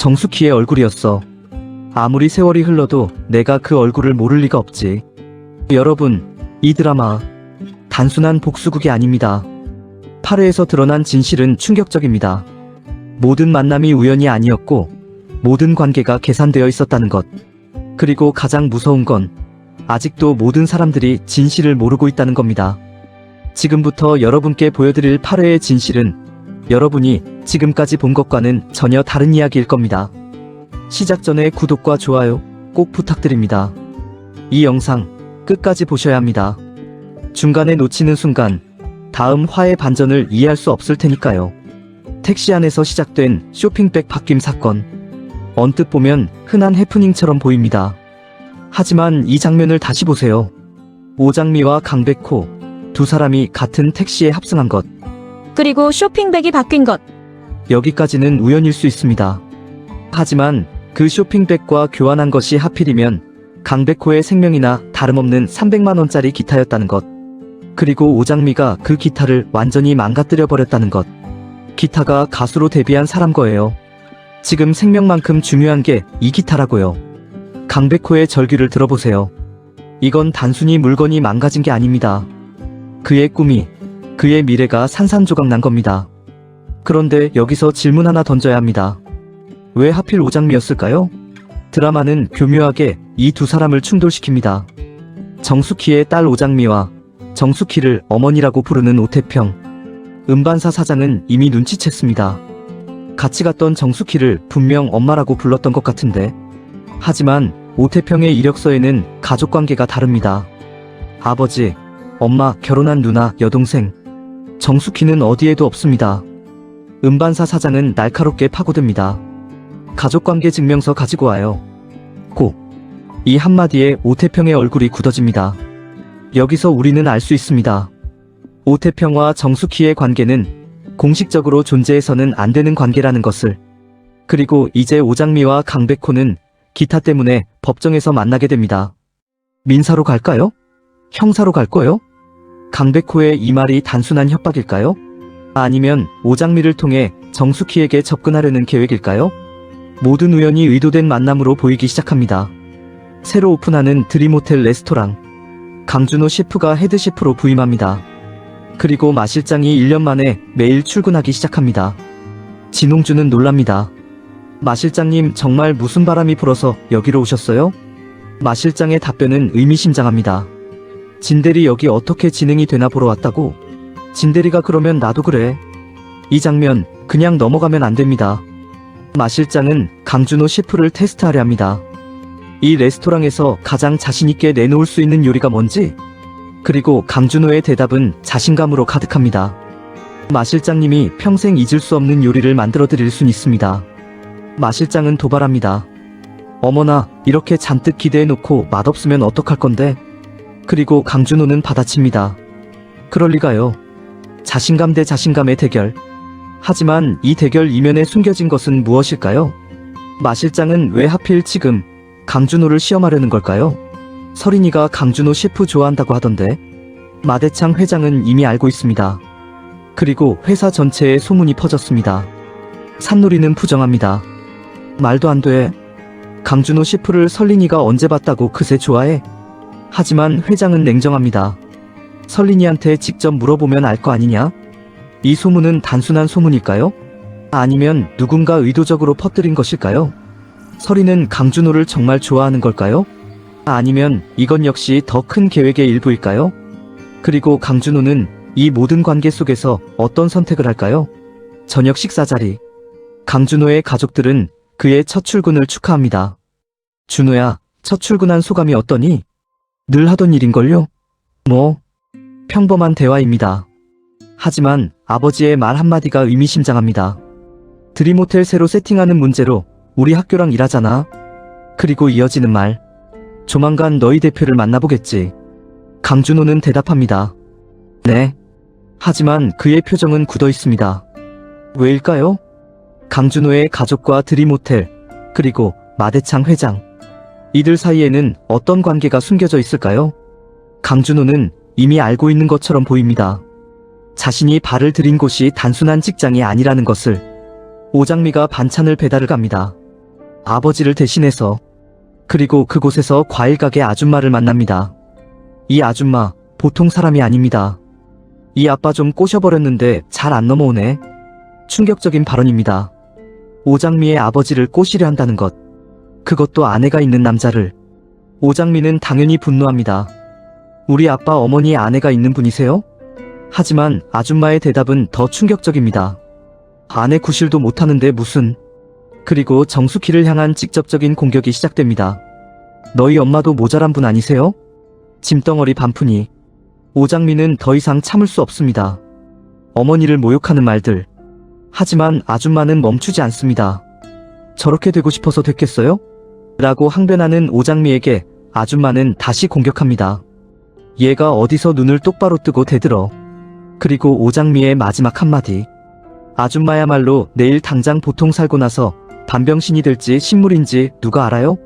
정숙희의 얼굴이었어. 아무리 세월이 흘러도 내가 그 얼굴을 모를 리가 없지. 여러분, 이 드라마 단순한 복수극이 아닙니다. 8회에서 드러난 진실은 충격적입니다. 모든 만남이 우연이 아니었고 모든 관계가 계산되어 있었다는 것. 그리고 가장 무서운 건 아직도 모든 사람들이 진실을 모르고 있다는 겁니다. 지금부터 여러분께 보여드릴 8회의 진실은 여러분이 지금까지 본 것과는 전혀 다른 이야기일 겁니다. 시작 전에 구독과 좋아요 꼭 부탁드립니다. 이 영상 끝까지 보셔야 합니다. 중간에 놓치는 순간 다음 화의 반전을 이해할 수 없을 테니까요. 택시 안에서 시작된 쇼핑백 바뀜 사건. 언뜻 보면 흔한 해프닝처럼 보입니다. 하지만 이 장면을 다시 보세요. 오장미와 강백호 두 사람이 같은 택시에 합승한 것. 그리고 쇼핑백이 바뀐 것. 여기까지는 우연일 수 있습니다. 하지만 그 쇼핑백과 교환한 것이 하필이면 강백호의 생명이나 다름없는 300만원짜리 기타였다는 것. 그리고 오장미가 그 기타를 완전히 망가뜨려 버렸다는 것. 기타가 가수로 데뷔한 사람 거예요. 지금 생명만큼 중요한 게 이 기타라고요. 강백호의 절규를 들어보세요. 이건 단순히 물건이 망가진 게 아닙니다. 그의 꿈이, 그의 미래가 산산조각 난 겁니다. 그런데 여기서 질문 하나 던져야 합니다. 왜 하필 오장미였을까요? 드라마는 교묘하게 이 두 사람을 충돌시킵니다. 정숙희의 딸 오장미와 정숙희를 어머니라고 부르는 오태평. 음반사 사장은 이미 눈치챘습니다. 같이 갔던 정숙희를 분명 엄마라고 불렀던 것 같은데. 하지만 오태평의 이력서에는 가족관계가 다릅니다. 아버지, 엄마, 결혼한 누나, 여동생. 정숙희는 어디에도 없습니다. 음반사 사장은 날카롭게 파고듭니다. 가족관계 증명서 가지고 와요. 고. 이 한마디에 오태평의 얼굴이 굳어집니다. 여기서 우리는 알 수 있습니다. 오태평과 정숙희의 관계는 공식적으로 존재해서는 안 되는 관계라는 것을. 그리고 이제 오장미와 강백호는 기타 때문에 법정에서 만나게 됩니다. 민사로 갈까요? 형사로 갈 거요? 강백호의 이 말이 단순한 협박일까요? 아니면 오장미를 통해 정숙희에게 접근하려는 계획일까요? 모든 우연이 의도된 만남으로 보이기 시작합니다. 새로 오픈하는 드림호텔 레스토랑. 강준호 셰프가 헤드셰프로 부임합니다. 그리고 마 실장이 1년 만에 매일 출근하기 시작합니다. 진홍주는 놀랍니다. 마 실장님, 정말 무슨 바람이 불어서 여기로 오셨어요? 마 실장의 답변은 의미심장합니다. 진대리 여기 어떻게 진행이 되나 보러 왔다고? 진대리가 그러면 나도 그래. 이 장면 그냥 넘어가면 안 됩니다. 마 실장은 강준호 셰프를 테스트하려 합니다. 이 레스토랑에서 가장 자신있게 내놓을 수 있는 요리가 뭔지. 그리고 강준호의 대답은 자신감으로 가득합니다. 마 실장님이 평생 잊을 수 없는 요리를 만들어 드릴 순 있습니다. 마 실장은 도발합니다. 어머나, 이렇게 잔뜩 기대해놓고 맛없으면 어떡할 건데? 그리고 강준호는 받아칩니다. 그럴 리가요. 자신감 대 자신감의 대결. 하지만 이 대결 이면에 숨겨진 것은 무엇일까요? 마 실장은 왜 하필 지금 강준호를 시험하려는 걸까요? 서린이가 강준호 셰프 좋아한다고 하던데. 마대창 회장은 이미 알고 있습니다. 그리고 회사 전체에 소문이 퍼졌습니다. 산놀이는 부정합니다. 말도 안 돼. 강준호 셰프를 설린이가 언제 봤다고 그새 좋아해? 하지만 회장은 냉정합니다. 설린이한테 직접 물어보면 알 거 아니냐? 이 소문은 단순한 소문일까요? 아니면 누군가 의도적으로 퍼뜨린 것일까요? 설이는 강준호를 정말 좋아하는 걸까요? 아니면 이건 역시 더 큰 계획의 일부일까요? 그리고 강준호는 이 모든 관계 속에서 어떤 선택을 할까요? 저녁 식사 자리. 강준호의 가족들은 그의 첫 출근을 축하합니다. 준호야, 첫 출근한 소감이 어떠니? 늘 하던 일인걸요? 뭐? 평범한 대화입니다. 하지만 아버지의 말 한마디가 의미심장합니다. 드림호텔 새로 세팅하는 문제로 우리 학교랑 일하잖아. 그리고 이어지는 말. 조만간 너희 대표를 만나보겠지. 강준호는 대답합니다. 네. 하지만 그의 표정은 굳어 있습니다. 왜일까요? 강준호의 가족과 드림호텔, 그리고 마대창 회장. 이들 사이에는 어떤 관계가 숨겨져 있을까요? 강준호는 이미 알고 있는 것처럼 보입니다. 자신이 발을 들인 곳이 단순한 직장이 아니라는 것을. 오장미가 반찬을 배달을 갑니다. 아버지를 대신해서. 그리고 그곳에서 과일 가게 아줌마를 만납니다. 이 아줌마 보통 사람이 아닙니다. 이 아빠 좀 꼬셔버렸는데 잘 안 넘어오네. 충격적인 발언입니다. 오장미의 아버지를 꼬시려 한다는 것. 그것도 아내가 있는 남자를. 오장미는 당연히 분노합니다. 우리 아빠 어머니의 아내가 있는 분이세요? 하지만 아줌마의 대답은 더 충격적입니다. 아내 구실도 못하는데 무슨. 그리고 정숙희를 향한 직접적인 공격이 시작됩니다. 너희 엄마도 모자란 분 아니세요? 짐덩어리 반푼이. 오장미는 더 이상 참을 수 없습니다. 어머니를 모욕하는 말들. 하지만 아줌마는 멈추지 않습니다. 저렇게 되고 싶어서 됐겠어요? 라고 항변하는 오장미에게 아줌마는 다시 공격합니다. 얘가 어디서 눈을 똑바로 뜨고 대들어. 그리고 오장미의 마지막 한마디. 아줌마야말로 내일 당장 보통 살고 나서 반병신이 될지 식물인지 누가 알아요?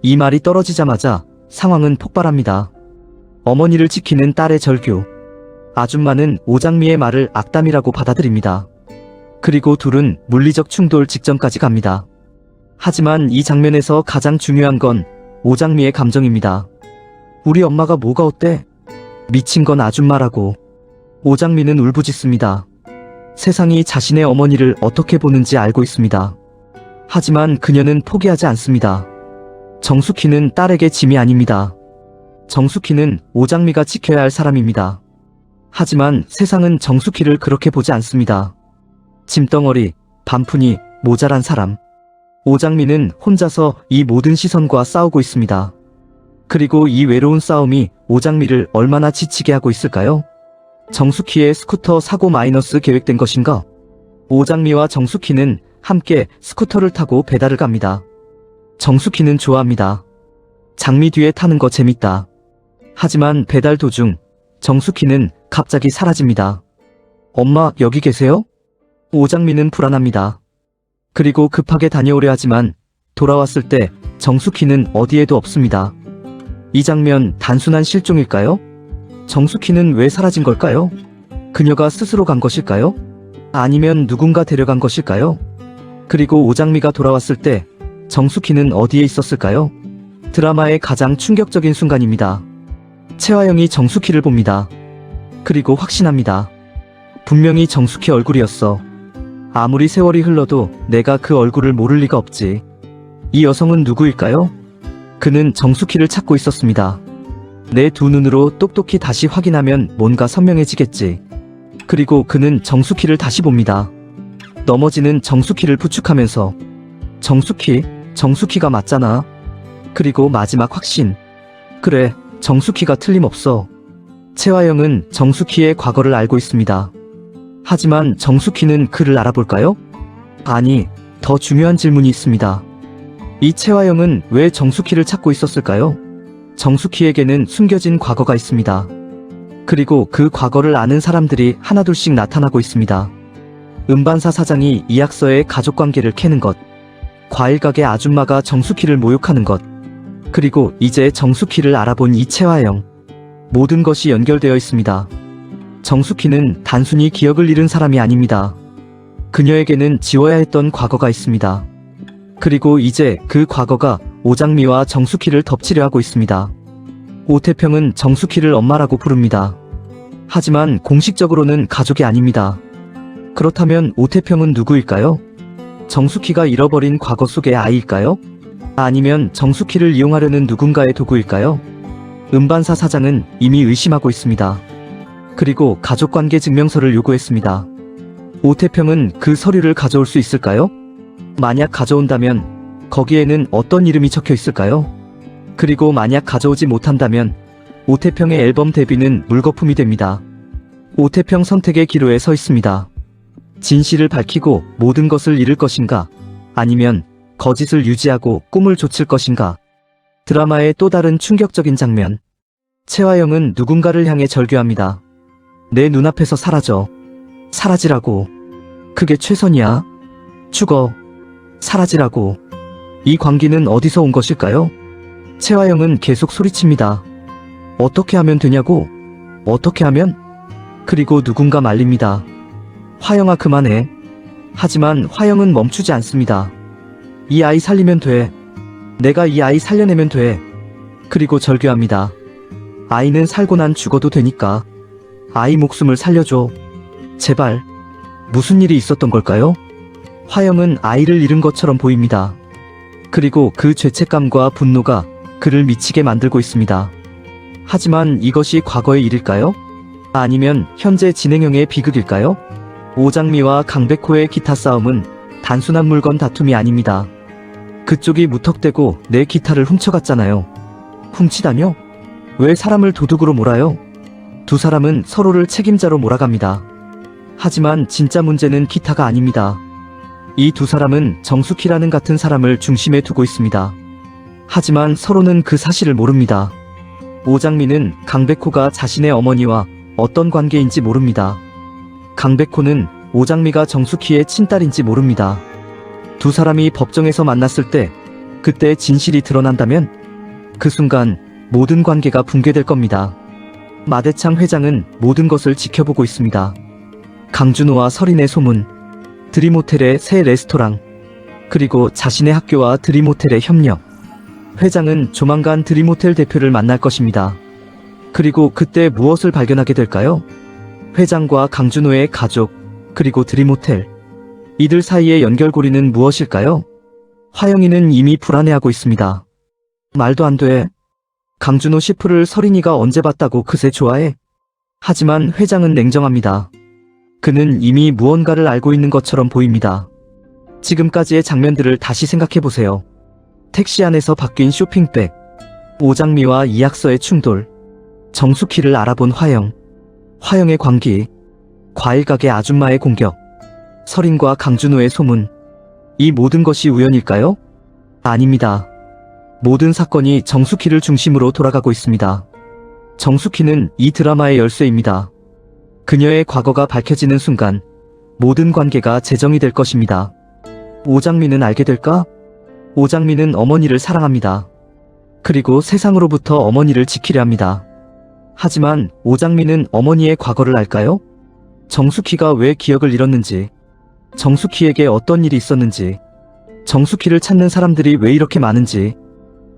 이 말이 떨어지자마자 상황은 폭발합니다. 어머니를 지키는 딸의 절규. 아줌마는 오장미의 말을 악담이라고 받아들입니다. 그리고 둘은 물리적 충돌 직전까지 갑니다. 하지만 이 장면에서 가장 중요한 건 오장미의 감정입니다. 우리 엄마가 뭐가 어때? 미친 건 아줌마라고. 오장미는 울부짖습니다. 세상이 자신의 어머니를 어떻게 보는지 알고 있습니다. 하지만 그녀는 포기하지 않습니다. 정숙희는 딸에게 짐이 아닙니다. 정숙희는 오장미가 지켜야 할 사람입니다. 하지만 세상은 정숙희를 그렇게 보지 않습니다. 짐덩어리, 반푼이, 모자란 사람. 오장미는 혼자서 이 모든 시선과 싸우고 있습니다. 그리고 이 외로운 싸움이 오장미를 얼마나 지치게 하고 있을까요? 정숙희의 스쿠터 사고 마이너스 계획된 것인가? 오장미와 정숙희는 함께 스쿠터를 타고 배달을 갑니다. 정숙희는 좋아합니다. 장미 뒤에 타는 거 재밌다. 하지만 배달 도중 정숙희는 갑자기 사라집니다. 엄마 여기 계세요? 오장미는 불안합니다. 그리고 급하게 다녀오려 하지만 돌아왔을 때 정숙희는 어디에도 없습니다. 이 장면 단순한 실종일까요? 정숙희는 왜 사라진 걸까요? 그녀가 스스로 간 것일까요? 아니면 누군가 데려간 것일까요? 그리고 오장미가 돌아왔을 때 정숙희는 어디에 있었을까요? 드라마의 가장 충격적인 순간입니다. 채화영이 정숙희를 봅니다. 그리고 확신합니다. 분명히 정숙희 얼굴이었어. 아무리 세월이 흘러도 내가 그 얼굴을 모를 리가 없지. 이 여성은 누구일까요? 그는 정숙희를 찾고 있었습니다. 내 두 눈으로 똑똑히 다시 확인하면 뭔가 선명해지겠지. 그리고 그는 정숙희를 다시 봅니다. 넘어지는 정숙희를 부축하면서 정숙희가 맞잖아. 그리고 마지막 확신. 그래, 정숙희가 틀림없어. 채화영은 정숙희의 과거를 알고 있습니다. 하지만 정숙희는 그를 알아볼까요? 아니, 더 중요한 질문이 있습니다. 이 채화영은 왜 정숙희를 찾고 있었을까요? 정숙희에게는 숨겨진 과거가 있습니다. 그리고 그 과거를 아는 사람들이 하나둘씩 나타나고 있습니다. 음반사 사장이 이약서의 가족관계를 캐는 것, 과일가게 아줌마가 정숙희를 모욕하는 것, 그리고 이제 정숙희를 알아본 이 채화영. 모든 것이 연결되어 있습니다. 정숙희는 단순히 기억을 잃은 사람이 아닙니다. 그녀에게는 지워야 했던 과거가 있습니다. 그리고 이제 그 과거가 오장미와 정숙희를 덮치려 하고 있습니다. 오태평은 정숙희를 엄마라고 부릅니다. 하지만 공식적으로는 가족이 아닙니다. 그렇다면 오태평은 누구일까요? 정숙희가 잃어버린 과거 속의 아이일까요? 아니면 정숙희를 이용하려는 누군가의 도구일까요? 음반사 사장은 이미 의심하고 있습니다. 그리고 가족관계 증명서를 요구했습니다. 오태평은 그 서류를 가져올 수 있을까요? 만약 가져온다면 거기에는 어떤 이름이 적혀 있을까요? 그리고 만약 가져오지 못한다면 오태평의 앨범 데뷔는 물거품이 됩니다. 오태평 선택의 기로에 서 있습니다. 진실을 밝히고 모든 것을 잃을 것인가? 아니면 거짓을 유지하고 꿈을 좇을 것인가? 드라마의 또 다른 충격적인 장면. 채화영은 누군가를 향해 절규합니다. 내 눈앞에서 사라져. 사라지라고. 그게 최선이야. 죽어. 사라지라고. 이 광기는 어디서 온 것일까요? 채화영은 계속 소리칩니다. 어떻게 하면 되냐고? 어떻게 하면? 그리고 누군가 말립니다. 화영아 그만해. 하지만 화영은 멈추지 않습니다. 이 아이 살리면 돼. 내가 이 아이 살려내면 돼. 그리고 절규합니다. 아이는 살고 난 죽어도 되니까. 아이 목숨을 살려줘. 제발. 무슨 일이 있었던 걸까요? 화영은 아이를 잃은 것처럼 보입니다. 그리고 그 죄책감과 분노가 그를 미치게 만들고 있습니다. 하지만 이것이 과거의 일일까요? 아니면 현재 진행형의 비극일까요? 오장미와 강백호의 기타 싸움은 단순한 물건 다툼이 아닙니다. 그쪽이 무턱대고 내 기타를 훔쳐갔잖아요. 훔치다뇨? 왜 사람을 도둑으로 몰아요? 두 사람은 서로를 책임자로 몰아갑니다. 하지만 진짜 문제는 기타가 아닙니다. 이 두 사람은 정숙희라는 같은 사람을 중심에 두고 있습니다. 하지만 서로는 그 사실을 모릅니다. 오장미는 강백호가 자신의 어머니와 어떤 관계인지 모릅니다. 강백호는 오장미가 정숙희의 친딸인지 모릅니다. 두 사람이 법정에서 만났을 때 그때 진실이 드러난다면 그 순간 모든 관계가 붕괴될 겁니다. 마대창 회장은 모든 것을 지켜보고 있습니다. 강준호와 설인의 소문, 드림호텔의 새 레스토랑, 그리고 자신의 학교와 드림호텔의 협력. 회장은 조만간 드림호텔 대표를 만날 것입니다. 그리고 그때 무엇을 발견하게 될까요? 회장과 강준호의 가족, 그리고 드림호텔. 이들 사이의 연결고리는 무엇일까요? 화영이는 이미 불안해하고 있습니다. 말도 안 돼. 강준호 시프를 설인이가 언제 봤다고 그새 좋아해? 하지만 회장은 냉정합니다. 그는 이미 무언가를 알고 있는 것처럼 보입니다. 지금까지의 장면들을 다시 생각해보세요. 택시 안에서 바뀐 쇼핑백, 오장미와 이학서의 충돌, 정숙희를 알아본 화영, 화영의 광기, 과일가게 아줌마의 공격, 설인과 강준호의 소문. 이 모든 것이 우연일까요? 아닙니다. 모든 사건이 정숙희를 중심으로 돌아가고 있습니다. 정숙희는 이 드라마의 열쇠입니다. 그녀의 과거가 밝혀지는 순간 모든 관계가 재정이 될 것입니다. 오장미는 알게 될까? 오장미는 어머니를 사랑합니다. 그리고 세상으로부터 어머니를 지키려 합니다. 하지만 오장미는 어머니의 과거를 알까요? 정숙희가 왜 기억을 잃었는지, 정숙희에게 어떤 일이 있었는지, 정숙희를 찾는 사람들이 왜 이렇게 많은지.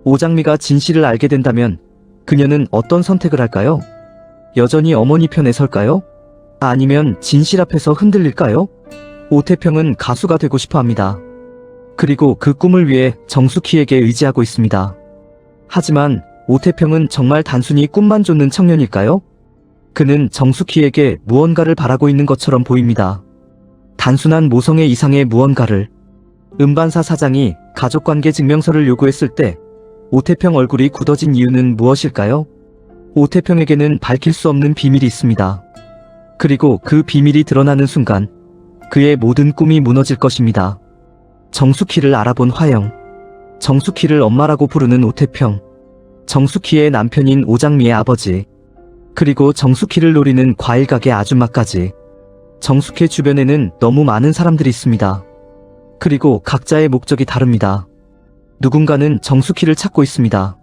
오장미가 진실을 알게 된다면 그녀는 어떤 선택을 할까요? 여전히 어머니 편에 설까요? 아니면 진실 앞에서 흔들릴까요? 오태평은 가수가 되고 싶어 합니다. 그리고 그 꿈을 위해 정숙희에게 의지하고 있습니다. 하지만 오태평은 정말 단순히 꿈만 쫓는 청년일까요? 그는 정숙희에게 무언가를 바라고 있는 것처럼 보입니다. 단순한 모성애 이상의 무언가를. 음반사 사장이 가족관계 증명서를 요구했을 때 오태평 얼굴이 굳어진 이유는 무엇일까요? 오태평에게는 밝힐 수 없는 비밀이 있습니다. 그리고 그 비밀이 드러나는 순간 그의 모든 꿈이 무너질 것입니다. 정숙희를 알아본 화영, 정숙희를 엄마라고 부르는 오태평, 정숙희의 남편인 오장미의 아버지, 그리고 정숙희를 노리는 과일가게 아줌마까지. 정숙희 주변에는 너무 많은 사람들이 있습니다. 그리고 각자의 목적이 다릅니다. 누군가는 정숙희를 찾고 있습니다.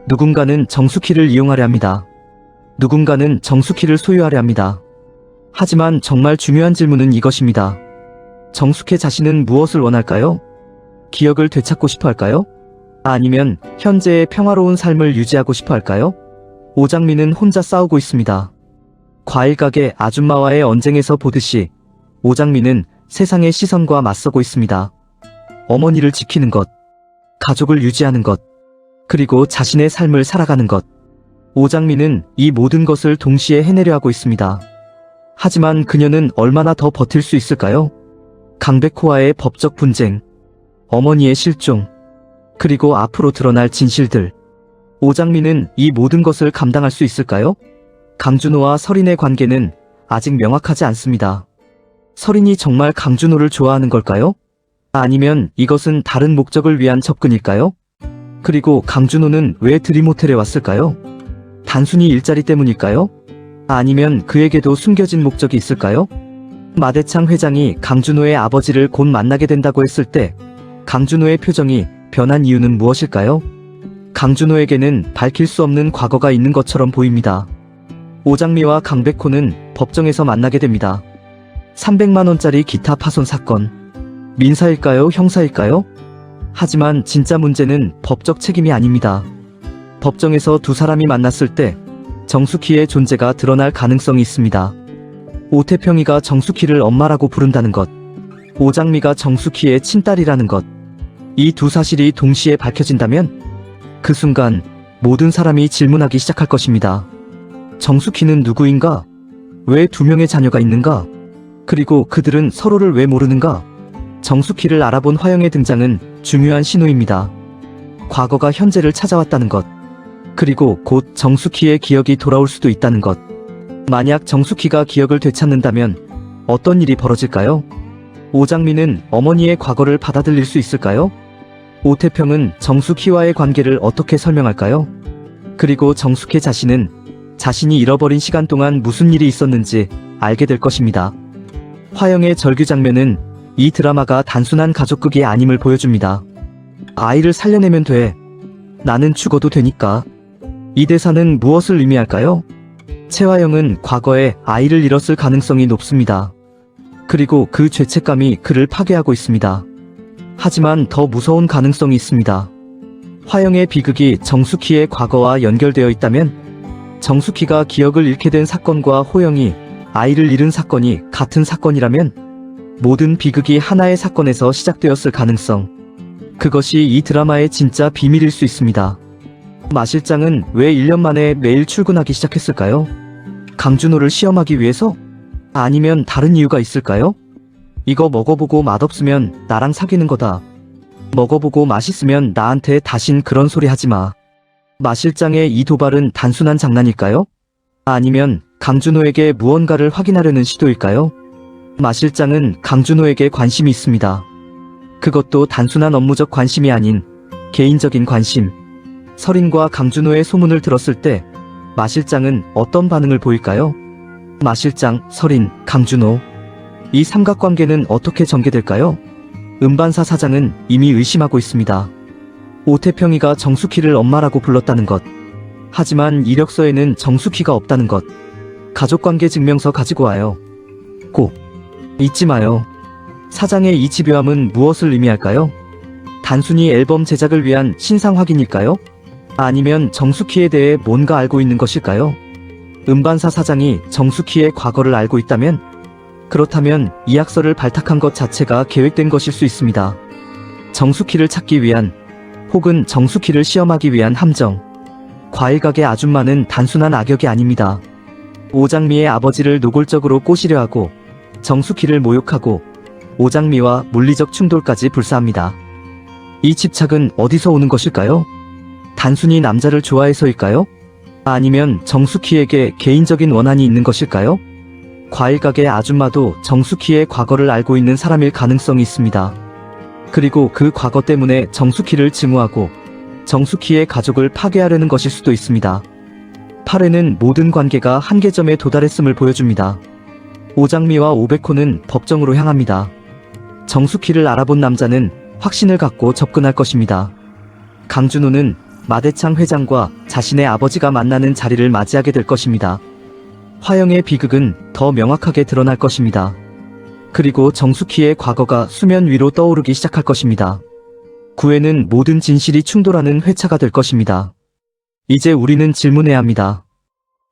누군가는 정숙희를 이용하려 합니다. 누군가는 정숙희를 소유하려 합니다. 하지만 정말 중요한 질문은 이것입니다. 정숙희 자신은 무엇을 원할까요? 기억을 되찾고 싶어 할까요? 아니면 현재의 평화로운 삶을 유지하고 싶어 할까요? 오장미는 혼자 싸우고 있습니다. 과일가게 아줌마와의 언쟁에서 보듯이 오장미는 세상의 시선과 맞서고 있습니다. 어머니를 지키는 것, 가족을 유지하는 것, 그리고 자신의 삶을 살아가는 것. 오장미는 이 모든 것을 동시에 해내려 하고 있습니다. 하지만 그녀는 얼마나 더 버틸 수 있을까요? 강백호와의 법적 분쟁, 어머니의 실종, 그리고 앞으로 드러날 진실들. 오장미는 이 모든 것을 감당할 수 있을까요? 강준호와 설인의 관계는 아직 명확하지 않습니다. 설인이 정말 강준호를 좋아하는 걸까요? 아니면 이것은 다른 목적을 위한 접근일까요? 그리고 강준호는 왜 드림호텔에 왔을까요? 단순히 일자리 때문일까요? 아니면 그에게도 숨겨진 목적이 있을까요? 마대창 회장이 강준호의 아버지를 곧 만나게 된다고 했을 때 강준호의 표정이 변한 이유는 무엇일까요? 강준호에게는 밝힐 수 없는 과거가 있는 것처럼 보입니다. 오장미와 강백호는 법정에서 만나게 됩니다. 300만 원짜리 기타 파손 사건. 민사일까요? 형사일까요? 하지만 진짜 문제는 법적 책임이 아닙니다. 법정에서 두 사람이 만났을 때 정숙희의 존재가 드러날 가능성이 있습니다. 오태평이가 정숙희를 엄마라고 부른다는 것, 오장미가 정숙희의 친딸이라는 것, 이 두 사실이 동시에 밝혀진다면 그 순간 모든 사람이 질문하기 시작할 것입니다. 정숙희는 누구인가? 왜 두 명의 자녀가 있는가? 그리고 그들은 서로를 왜 모르는가? 정숙희를 알아본 화영의 등장은 중요한 신호입니다. 과거가 현재를 찾아왔다는 것, 그리고 곧 정숙희의 기억이 돌아올 수도 있다는 것. 만약 정숙희가 기억을 되찾는다면 어떤 일이 벌어질까요? 오장미는 어머니의 과거를 받아들일 수 있을까요? 오태평은 정숙희와의 관계를 어떻게 설명할까요? 그리고 정숙희 자신은 자신이 잃어버린 시간 동안 무슨 일이 있었는지 알게 될 것입니다. 화영의 절규 장면은 이 드라마가 단순한 가족극이 아님을 보여줍니다. 아이를 살려내면 돼. 나는 죽어도 되니까. 이 대사는 무엇을 의미할까요? 최화영은 과거에 아이를 잃었을 가능성이 높습니다. 그리고 그 죄책감이 그를 파괴하고 있습니다. 하지만 더 무서운 가능성이 있습니다. 화영의 비극이 정숙희의 과거와 연결되어 있다면 정숙희가 기억을 잃게 된 사건과 호영이 아이를 잃은 사건이 같은 사건이라면 모든 비극이 하나의 사건에서 시작되었을 가능성, 그것이 이 드라마의 진짜 비밀일 수 있습니다. 마 실장은 왜 1년 만에 매일 출근하기 시작했을까요? 강준호를 시험하기 위해서? 아니면 다른 이유가 있을까요? 이거 먹어보고 맛없으면 나랑 사귀는 거다. 먹어보고 맛있으면 나한테 다신 그런 소리 하지 마. 마 실장의 이 도발은 단순한 장난일까요? 아니면 강준호에게 무언가를 확인하려는 시도일까요? 마 실장은 강준호에게 관심이 있습니다. 그것도 단순한 업무적 관심이 아닌 개인적인 관심. 설인과 강준호의 소문을 들었을 때 마 실장은 어떤 반응을 보일까요? 마 실장, 설인, 강준호. 이 삼각관계는 어떻게 전개될까요? 음반사 사장은 이미 의심하고 있습니다. 오태평이가 정숙희를 엄마라고 불렀다는 것. 하지만 이력서에는 정숙희가 없다는 것. 가족관계 증명서 가지고 와요. 꼭 잊지 마요. 사장의 이 집요함은 무엇을 의미할까요? 단순히 앨범 제작을 위한 신상 확인일까요? 아니면 정숙희에 대해 뭔가 알고 있는 것일까요? 음반사 사장이 정숙희의 과거를 알고 있다면, 그렇다면 이약서를 발탁한 것 자체가 계획된 것일 수 있습니다. 정숙희를 찾기 위한, 혹은 정숙희를 시험하기 위한 함정. 과일가게 아줌마는 단순한 악역이 아닙니다. 오장미의 아버지를 노골적으로 꼬시려 하고 정숙희를 모욕하고 오장미와 물리적 충돌까지 불사합니다. 이 집착은 어디서 오는 것일까요? 단순히 남자를 좋아해서일까요? 아니면 정숙희에게 개인적인 원한이 있는 것일까요? 과일가게 아줌마도 정숙희의 과거를 알고 있는 사람일 가능성이 있습니다. 그리고 그 과거 때문에 정숙희를 증오하고 정숙희의 가족을 파괴하려는 것일 수도 있습니다. 8회는 모든 관계가 한계점에 도달했음을 보여줍니다. 오장미와 오백호는 법정으로 향합니다. 정숙희를 알아본 남자는 확신을 갖고 접근할 것입니다. 강준호는 마대창 회장과 자신의 아버지가 만나는 자리를 맞이하게 될 것입니다. 화영의 비극은 더 명확하게 드러날 것입니다. 그리고 정숙희의 과거가 수면 위로 떠오르기 시작할 것입니다. 9회는 모든 진실이 충돌하는 회차가 될 것입니다. 이제 우리는 질문해야 합니다.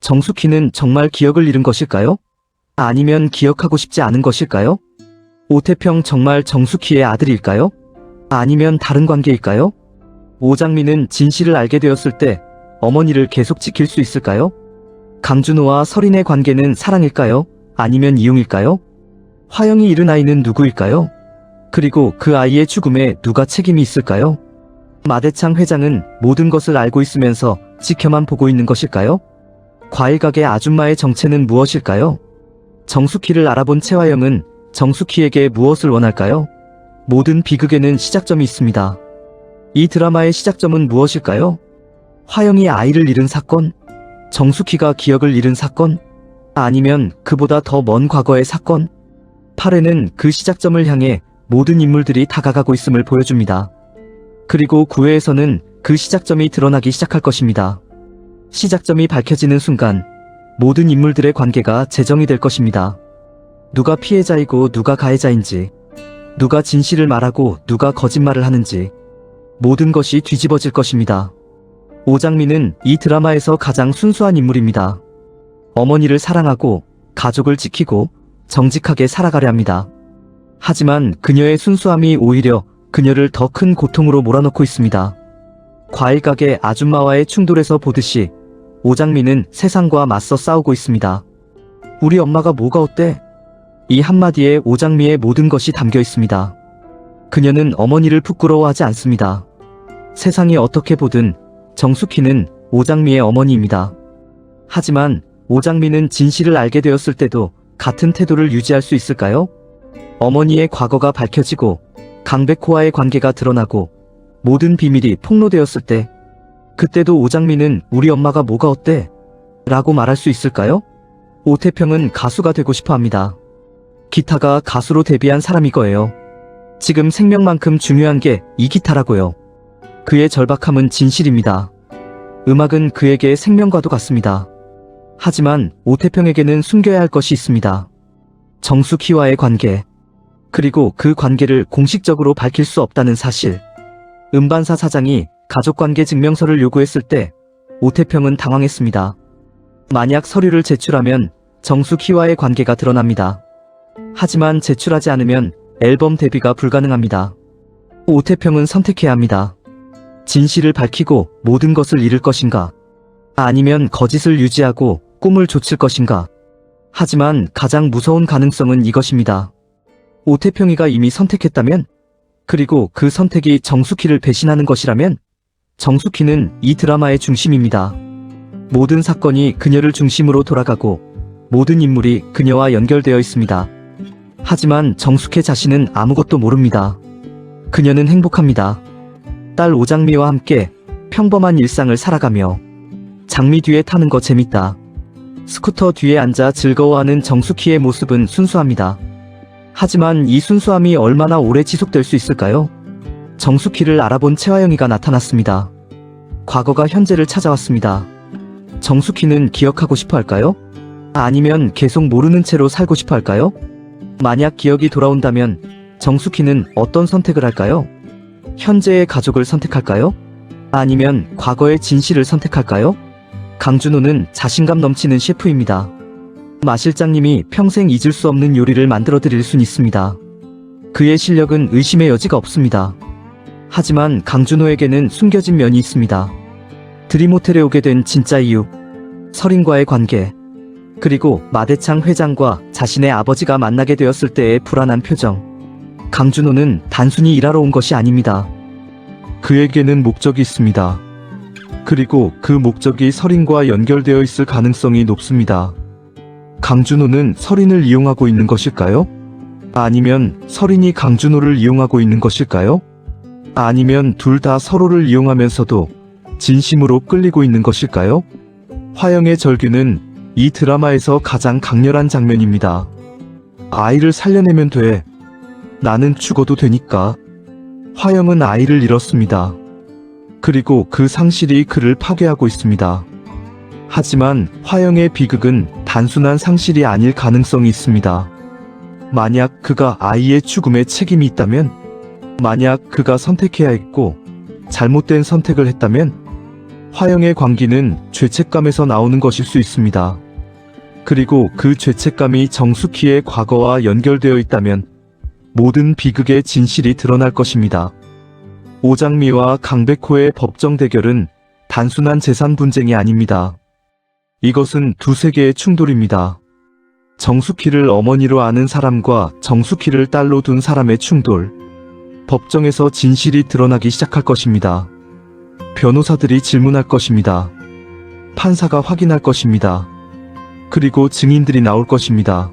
정숙희는 정말 기억을 잃은 것일까요? 아니면 기억하고 싶지 않은 것일까요? 오태평 정말 정숙희의 아들일까요? 아니면 다른 관계일까요? 오장미는 진실을 알게 되었을 때 어머니를 계속 지킬 수 있을까요? 강준호와 설인의 관계는 사랑일까요? 아니면 이용일까요? 화영이 잃은 아이는 누구일까요? 그리고 그 아이의 죽음에 누가 책임이 있을까요? 마대창 회장은 모든 것을 알고 있으면서 지켜만 보고 있는 것일까요? 과일가게 아줌마의 정체는 무엇일까요? 정숙희를 알아본 최화영은 정숙희에게 무엇을 원할까요? 모든 비극에는 시작점이 있습니다. 이 드라마의 시작점은 무엇일까요? 화영이 아이를 잃은 사건? 정숙희가 기억을 잃은 사건? 아니면 그보다 더 먼 과거의 사건? 8회는 그 시작점을 향해 모든 인물들이 다가가고 있음을 보여줍니다. 그리고 9회에서는 그 시작점이 드러나기 시작할 것입니다. 시작점이 밝혀지는 순간 모든 인물들의 관계가 재정이 될 것입니다. 누가 피해자이고 누가 가해자인지, 누가 진실을 말하고 누가 거짓말을 하는지, 모든 것이 뒤집어질 것입니다. 오장미는 이 드라마에서 가장 순수한 인물입니다. 어머니를 사랑하고 가족을 지키고 정직하게 살아가려 합니다. 하지만 그녀의 순수함이 오히려 그녀를 더 큰 고통으로 몰아넣고 있습니다. 과일 가게 아줌마와의 충돌에서 보듯이 오장미는 세상과 맞서 싸우고 있습니다. 우리 엄마가 뭐가 어때? 이 한마디에 오장미의 모든 것이 담겨 있습니다. 그녀는 어머니를 부끄러워하지 않습니다. 세상이 어떻게 보든 정숙희는 오장미의 어머니입니다. 하지만 오장미는 진실을 알게 되었을 때도 같은 태도를 유지할 수 있을까요? 어머니의 과거가 밝혀지고 강백호와의 관계가 드러나고 모든 비밀이 폭로되었을 때 그때도 오장미는 우리 엄마가 뭐가 어때? 라고 말할 수 있을까요? 오태평은 가수가 되고 싶어 합니다. 기타가 가수로 데뷔한 사람이 거예요. 지금 생명만큼 중요한 게 이 기타라고요. 그의 절박함은 진실입니다. 음악은 그에게 생명과도 같습니다. 하지만 오태평에게는 숨겨야 할 것이 있습니다. 정숙희와의 관계, 그리고 그 관계를 공식적으로 밝힐 수 없다는 사실. 음반사 사장이 가족관계 증명서를 요구했을 때 오태평은 당황했습니다. 만약 서류를 제출하면 정숙희와의 관계가 드러납니다. 하지만 제출하지 않으면 앨범 데뷔가 불가능합니다. 오태평은 선택해야 합니다. 진실을 밝히고 모든 것을 잃을 것인가? 아니면 거짓을 유지하고 꿈을 좇을 것인가? 하지만 가장 무서운 가능성은 이것입니다. 오태평이가 이미 선택했다면? 그리고 그 선택이 정숙희를 배신하는 것이라면? 정숙희는 이 드라마의 중심입니다. 모든 사건이 그녀를 중심으로 돌아가고 모든 인물이 그녀와 연결되어 있습니다. 하지만 정숙희 자신은 아무것도 모릅니다. 그녀는 행복합니다. 딸 오장미와 함께 평범한 일상을 살아가며 장미 뒤에 타는 거 재밌다. 스쿠터 뒤에 앉아 즐거워하는 정숙희의 모습은 순수합니다. 하지만 이 순수함이 얼마나 오래 지속될 수 있을까요? 정숙희를 알아본 채화영이가 나타났습니다. 과거가 현재를 찾아왔습니다. 정숙희는 기억하고 싶어 할까요? 아니면 계속 모르는 채로 살고 싶어 할까요? 만약 기억이 돌아온다면 정숙희는 어떤 선택을 할까요? 현재의 가족을 선택할까요? 아니면 과거의 진실을 선택할까요? 강준호는 자신감 넘치는 셰프입니다. 마 실장님이 평생 잊을 수 없는 요리를 만들어 드릴 순 있습니다. 그의 실력은 의심의 여지가 없습니다. 하지만 강준호에게는 숨겨진 면이 있습니다. 드림호텔에 오게 된 진짜 이유, 설인과의 관계, 그리고 마대창 회장과 자신의 아버지가 만나게 되었을 때의 불안한 표정. 강준호는 단순히 일하러 온 것이 아닙니다. 그에게는 목적이 있습니다. 그리고 그 목적이 설인과 연결되어 있을 가능성이 높습니다. 강준호는 설인을 이용하고 있는 것일까요? 아니면 설인이 강준호를 이용하고 있는 것일까요? 아니면 둘 다 서로를 이용하면서도 진심으로 끌리고 있는 것일까요? 화영의 절규는 이 드라마에서 가장 강렬한 장면입니다. 아이를 살려내면 돼. 나는 죽어도 되니까. 화영은 아이를 잃었습니다. 그리고 그 상실이 그를 파괴하고 있습니다. 하지만 화영의 비극은 단순한 상실이 아닐 가능성이 있습니다. 만약 그가 아이의 죽음에 책임이 있다면, 만약 그가 선택해야 했고 잘못된 선택을 했다면, 화영의 광기는 죄책감에서 나오는 것일 수 있습니다. 그리고 그 죄책감이 정숙희의 과거와 연결되어 있다면 모든 비극의 진실이 드러날 것입니다. 오장미와 강백호의 법정 대결은 단순한 재산 분쟁이 아닙니다. 이것은 두 세계의 충돌입니다. 정숙희를 어머니로 아는 사람과 정숙희를 딸로 둔 사람의 충돌. 법정에서 진실이 드러나기 시작할 것입니다. 변호사들이 질문할 것입니다. 판사가 확인할 것입니다. 그리고 증인들이 나올 것입니다.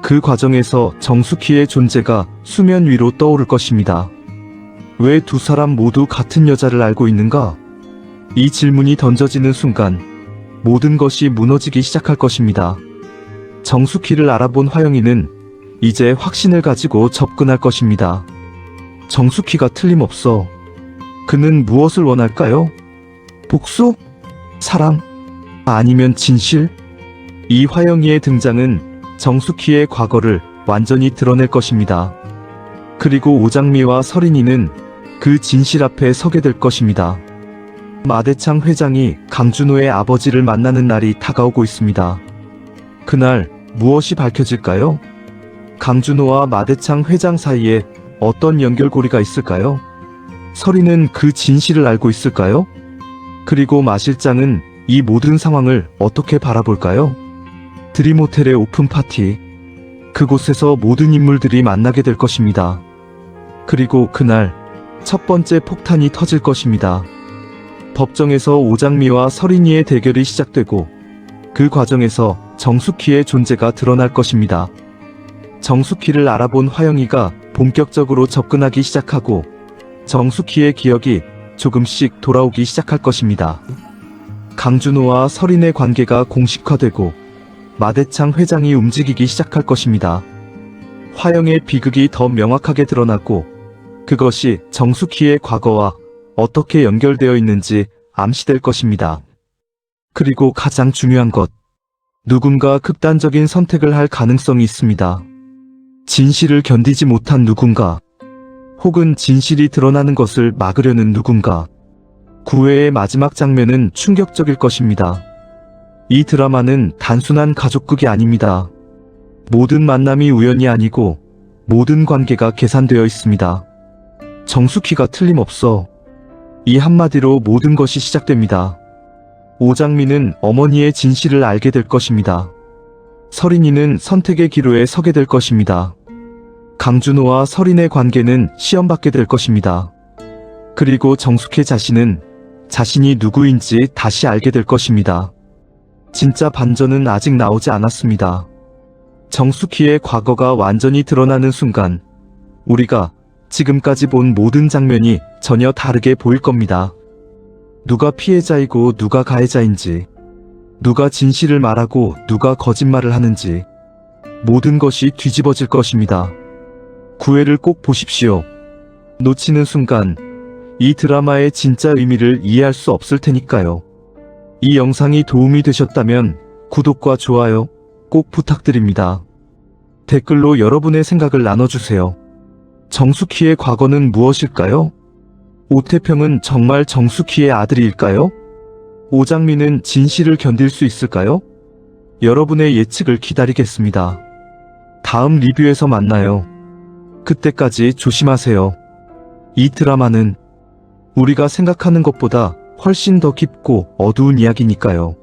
그 과정에서 정숙희의 존재가 수면 위로 떠오를 것입니다. 왜 두 사람 모두 같은 여자를 알고 있는가? 이 질문이 던져지는 순간 모든 것이 무너지기 시작할 것입니다. 정숙희를 알아본 화영이는 이제 확신을 가지고 접근할 것입니다. 정숙희가 틀림없어. 그는 무엇을 원할까요? 복수? 사랑? 아니면 진실? 이 화영이의 등장은 정숙희의 과거를 완전히 드러낼 것입니다. 그리고 오장미와 설인이는 그 진실 앞에 서게 될 것입니다. 마대창 회장이 강준호의 아버지를 만나는 날이 다가오고 있습니다. 그날 무엇이 밝혀질까요? 강준호와 마대창 회장 사이에 어떤 연결고리가 있을까요? 서린은 그 진실을 알고 있을까요? 그리고 마 실장은 이 모든 상황을 어떻게 바라볼까요? 드림호텔의 오픈 파티. 그곳에서 모든 인물들이 만나게 될 것입니다. 그리고 그날 첫 번째 폭탄이 터질 것입니다. 법정에서 오장미와 서린이의 대결이 시작되고 그 과정에서 정숙희의 존재가 드러날 것입니다. 정숙희를 알아본 화영이가 본격적으로 접근하기 시작하고 정숙희의 기억이 조금씩 돌아오기 시작할 것입니다. 강준호와 서린의 관계가 공식화되고 마대창 회장이 움직이기 시작할 것입니다. 화영의 비극이 더 명확하게 드러나고 그것이 정숙희의 과거와 어떻게 연결되어 있는지 암시될 것입니다. 그리고 가장 중요한 것, 누군가 극단적인 선택을 할 가능성이 있습니다. 진실을 견디지 못한 누군가, 혹은 진실이 드러나는 것을 막으려는 누군가. 9회의 마지막 장면은 충격적일 것입니다. 이 드라마는 단순한 가족극이 아닙니다. 모든 만남이 우연이 아니고 모든 관계가 계산되어 있습니다. 정숙희가 틀림없어. 이 한마디로 모든 것이 시작됩니다. 오장미는 어머니의 진실을 알게 될 것입니다. 서린이는 선택의 기로에 서게 될 것입니다. 강준호와 서린의 관계는 시험받게 될 것입니다. 그리고 정숙희 자신은 자신이 누구인지 다시 알게 될 것입니다. 진짜 반전은 아직 나오지 않았습니다. 정숙희의 과거가 완전히 드러나는 순간 우리가 지금까지 본 모든 장면이 전혀 다르게 보일 겁니다. 누가 피해자이고 누가 가해자인지, 누가 진실을 말하고 누가 거짓말을 하는지 모든 것이 뒤집어질 것입니다. 9회를 꼭 보십시오. 놓치는 순간 이 드라마의 진짜 의미를 이해할 수 없을 테니까요. 이 영상이 도움이 되셨다면 구독과 좋아요 꼭 부탁드립니다. 댓글로 여러분의 생각을 나눠주세요. 정숙희의 과거는 무엇일까요? 오태평은 정말 정숙희의 아들일까요? 오장미는 진실을 견딜 수 있을까요? 여러분의 예측을 기다리겠습니다. 다음 리뷰에서 만나요. 그때까지 조심하세요. 이 드라마는 우리가 생각하는 것보다 훨씬 더 깊고 어두운 이야기니까요.